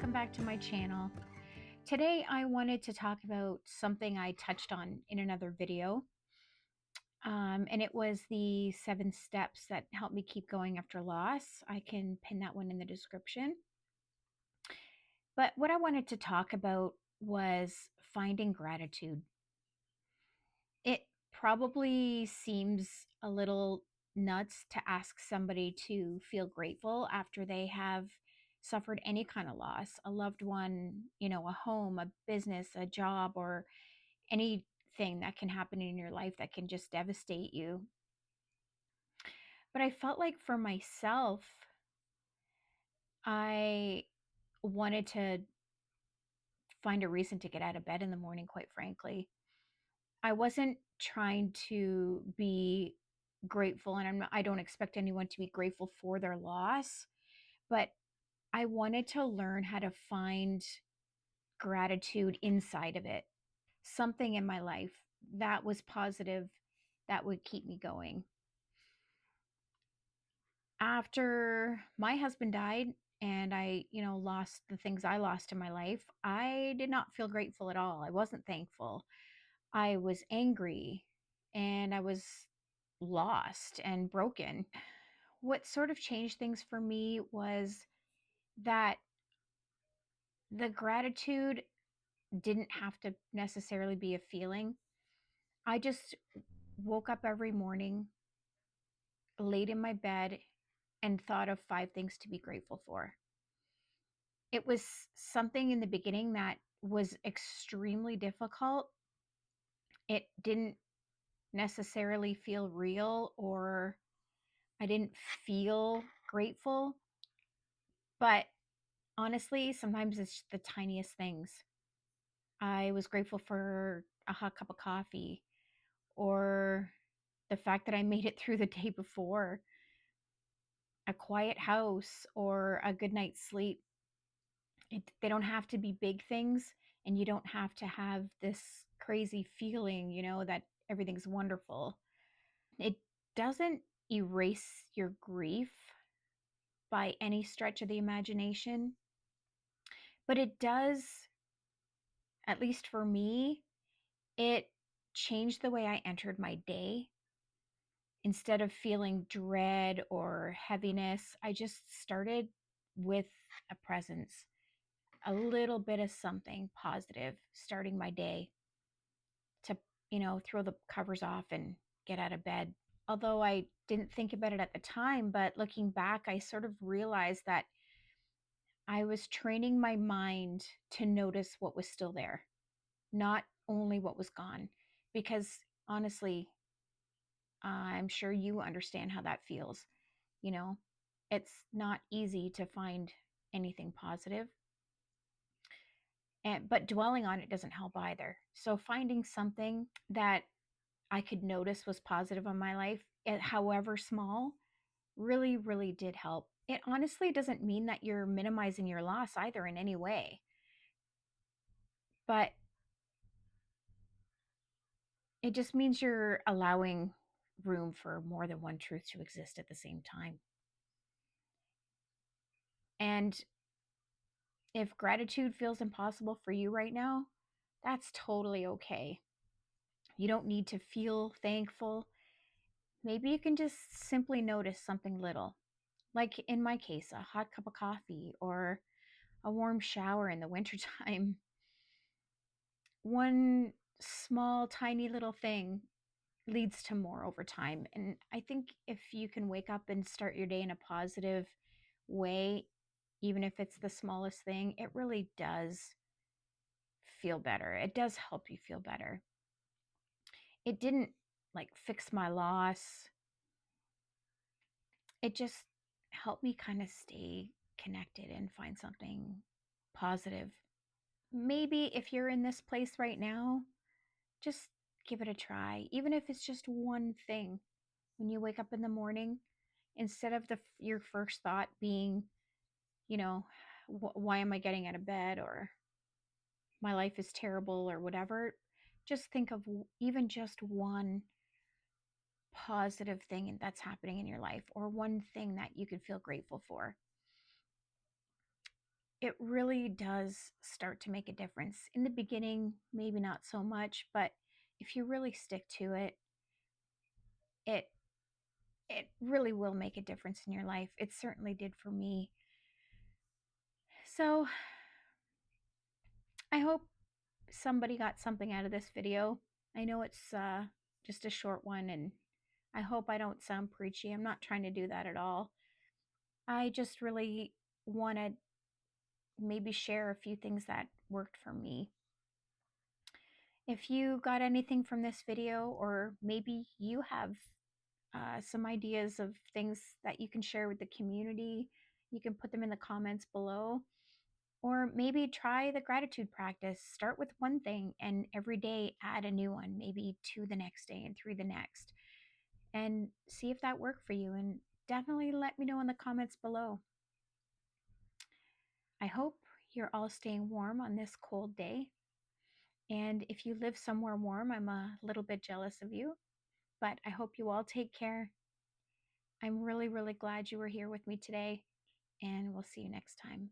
welcome back to my channel. Today I wanted to talk about something I touched on in another video, and it was the 7 steps that help me keep going after loss. I can pin that one in the description. But what I wanted to talk about was finding gratitude. It probably seems a little nuts to ask somebody to feel grateful after they have suffered any kind of loss, a loved one, a home, a business, a job, or anything that can happen in your life that can just devastate you. But I felt like for myself, I wanted to find a reason to get out of bed in the morning, quite frankly. I wasn't trying to be grateful, and I don't expect anyone to be grateful for their loss, but I wanted to learn how to find gratitude inside of it. Something in my life that was positive that would keep me going. After my husband died and I, lost the things I lost in my life, I did not feel grateful at all. I wasn't thankful. I was angry and I was lost and broken. What sort of changed things for me was that the gratitude didn't have to necessarily be a feeling. I just woke up every morning, laid in my bed, and thought of 5 things to be grateful for. It was something in the beginning that was extremely difficult. It didn't necessarily feel real, or I didn't feel grateful. But honestly, sometimes it's the tiniest things. I was grateful for a hot cup of coffee, or the fact that I made it through the day before, a quiet house, or a good night's sleep. They don't have to be big things, and you don't have to have this crazy feeling, that everything's wonderful. It doesn't erase your grief by any stretch of the imagination, but it does, at least for me, it changed the way I entered my day. Instead of feeling dread or heaviness, I just started with a presence, a little bit of something positive, starting my day to, throw the covers off and get out of bed. Although I didn't think about it at the time, but looking back, I sort of realized that I was training my mind to notice what was still there, not only what was gone. Because honestly, I'm sure you understand how that feels. You know, it's not easy to find anything positive, but dwelling on it doesn't help either. So finding something that I could notice was positive in my life, however small, really, really did help. It honestly doesn't mean that you're minimizing your loss either in any way, but it just means you're allowing room for more than one truth to exist at the same time. And if gratitude feels impossible for you right now, that's totally okay. You don't need to feel thankful. Maybe you can just simply notice something little. Like in my case, a hot cup of coffee or a warm shower in the wintertime. One small, tiny little thing leads to more over time. And I think if you can wake up and start your day in a positive way, even if it's the smallest thing, it really does feel better. It does help you feel better. It didn't like fix my loss. It just helped me kind of stay connected and find something positive. Maybe if you're in this place right now, just give it a try. Even if it's just one thing. When you wake up in the morning, instead of your first thought being, why am I getting out of bed, or my life is terrible, or whatever, just think of even just one positive thing that's happening in your life, or one thing that you could feel grateful for. it really does start to make a difference. In the beginning, maybe not so much, but if you really stick to it, it it really will make a difference in your life. It certainly did for me. So, I hope somebody got something out of this video. I know it's just a short one, and I hope I don't sound preachy. I'm not trying to do that at all. I just really want to maybe share a few things that worked for me. If you got anything from this video, or maybe you have some ideas of things that you can share with the community, you can put them in the comments below. Or maybe try the gratitude practice. Start with one thing and every day add a new one, maybe two the next day and three the next, and see if that worked for you. And definitely let me know in the comments below. I hope you're all staying warm on this cold day. And if you live somewhere warm, I'm a little bit jealous of you, but I hope you all take care. I'm really, really glad you were here with me today, and we'll see you next time.